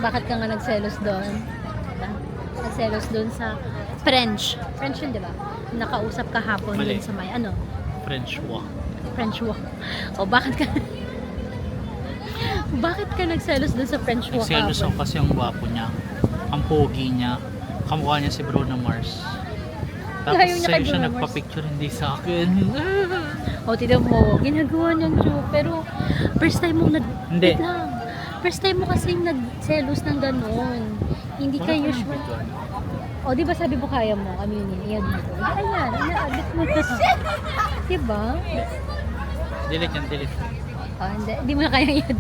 Bakit ka nga nagselos doon? Diba? Nagselos doon sa French. French yun, di ba? Nakausap kahapon Mali. doon sa may ano? French walk. French walk. O bakit ka bakit ka nagselos doon sa French walk Nagselos ako kahapon? kasi ang gwapo niya. Ang pogi niya. Kamukha niya si Bruno Mars. Tapos Ayaw niya kay sa'yo siya Bruno Mars. nagpa-picture, hindi sa akin. O, tignan mo, ginagawa niyang joke. Pero, first time mo Hindi. Wait lang. First time mo kasi nagselos ng ganon. Hindi ka Wala usual. naman. O, di ba sabi mo kaya mo? Aminin, iyan mo. Ayan, inaabit mo na. Diba? Delete yan, delete. O, hindi mo na kaya yan.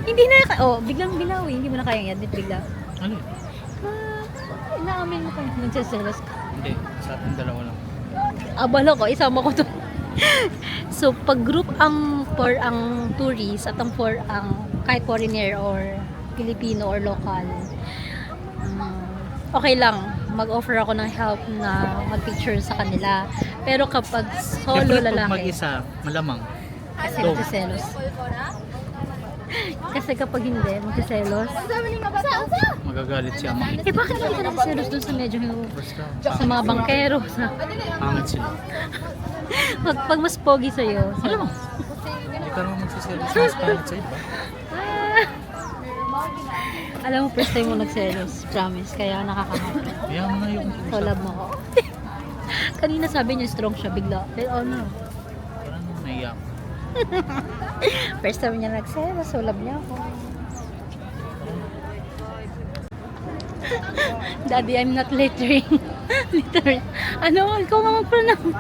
Hindi na, biglang binawi. Hindi mo na kaya yan. Bigla. Ano? Inaamin mo kung nagseselos ka. Hindi, sa ating dalawa lang. Abala ko, isama ko to. So, pag group ang for ang tourist at ang for ang kahit foreigner or Filipino or local, okay lang. Mag-offer ako ng help na mag-picture sa kanila. Pero kapag solo Siyempre, pag lalaki, mag-isa, malamang. kasi Dog. magsiselos. Kasi kapag hindi, magsiselos. Magagalit si ama. Eh, bakit hindi ka nagsiselos dun sa medyo Basta, sa mga bangkero? pangit sila. Pag mas pogi sa'yo. Alam mo, hindi ka naman magsiselos. Mas pangit sa iba. Alam mo, first time mo nagselos. Promise. Kaya nakakahawa. Kaya mo na yung So, love mo ko. Kanina sabi niya strong siya bigla. Pero ano, Parang naiyak. first time niya nagselos. So, love niya ako. Daddy, I'm not littering. Littering. Ano? Ikaw nga mag-pronounce.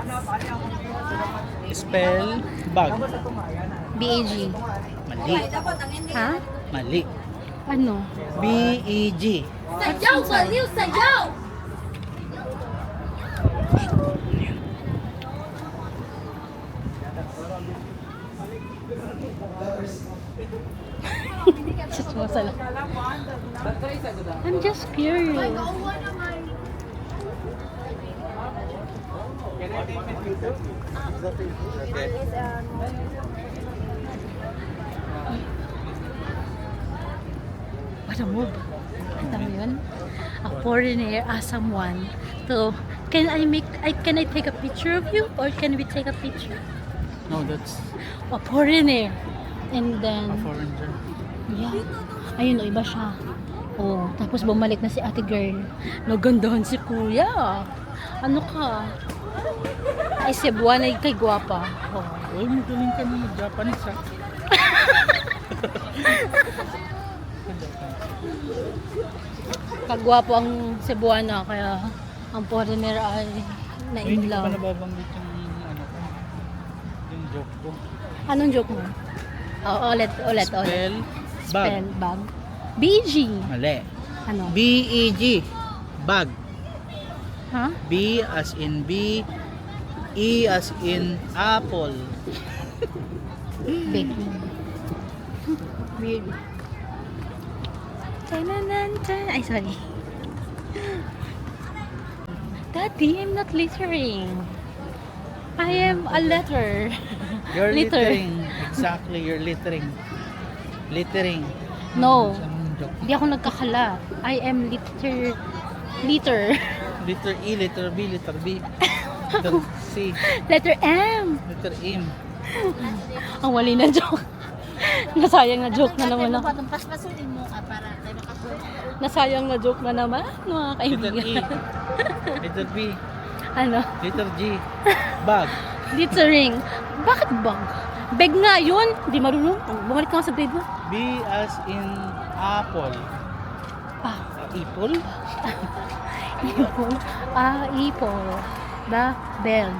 Spell bag. B-A-G. Mali. Ha? Mali. Ano? B-E-G. Just masala. I'm just curious. What a move. Alam mo yun? A foreigner asks someone to, can I take a picture of you? Or can we take a picture? No, that's A foreigner. And a then, foreigner. yeah. Ayun, iba siya. Oh, tapos bumalik na si ate girl. Nagandahan si kuya. Ano ka? Ay, Cebuana ay kay gwapa. Oh. Uy, magaling ka naman Japanese ha. Kagwapo ang Cebuana, kaya ang foreigner ay Uy, na-in hindi ko pa love. nababanggit yung ano ko. Yung joke ko. Anong joke mo? Oh, ulit. Spell Spell bag. bag. BG. Mali. Ano? B-E-G. Bag. Ha? B as in B. E as in apple. Big. Weird. Ay, sorry. Daddy, I'm not littering. I am a letter. You're Litter. littering. Exactly, you're littering. Littering. No. Anong joke? Hindi ako nagkakala. I am litter. Letter E, letter B, letter B. Letter C, Letter M. letter M. Ang wali na joke. Nasayang na joke na naman ako. Paspasunin mo para tayo makakuha. Nasayang na joke na naman, mga Letter E. kaibigan. Letter B, Ano? letter G. Bag. Littering. Bakit bang? Beg nga yun. Di marunong. Bumalik ka nga sa grade mo. B as in apple. Ah, Apple? ipol. Ah, ipol. The bag.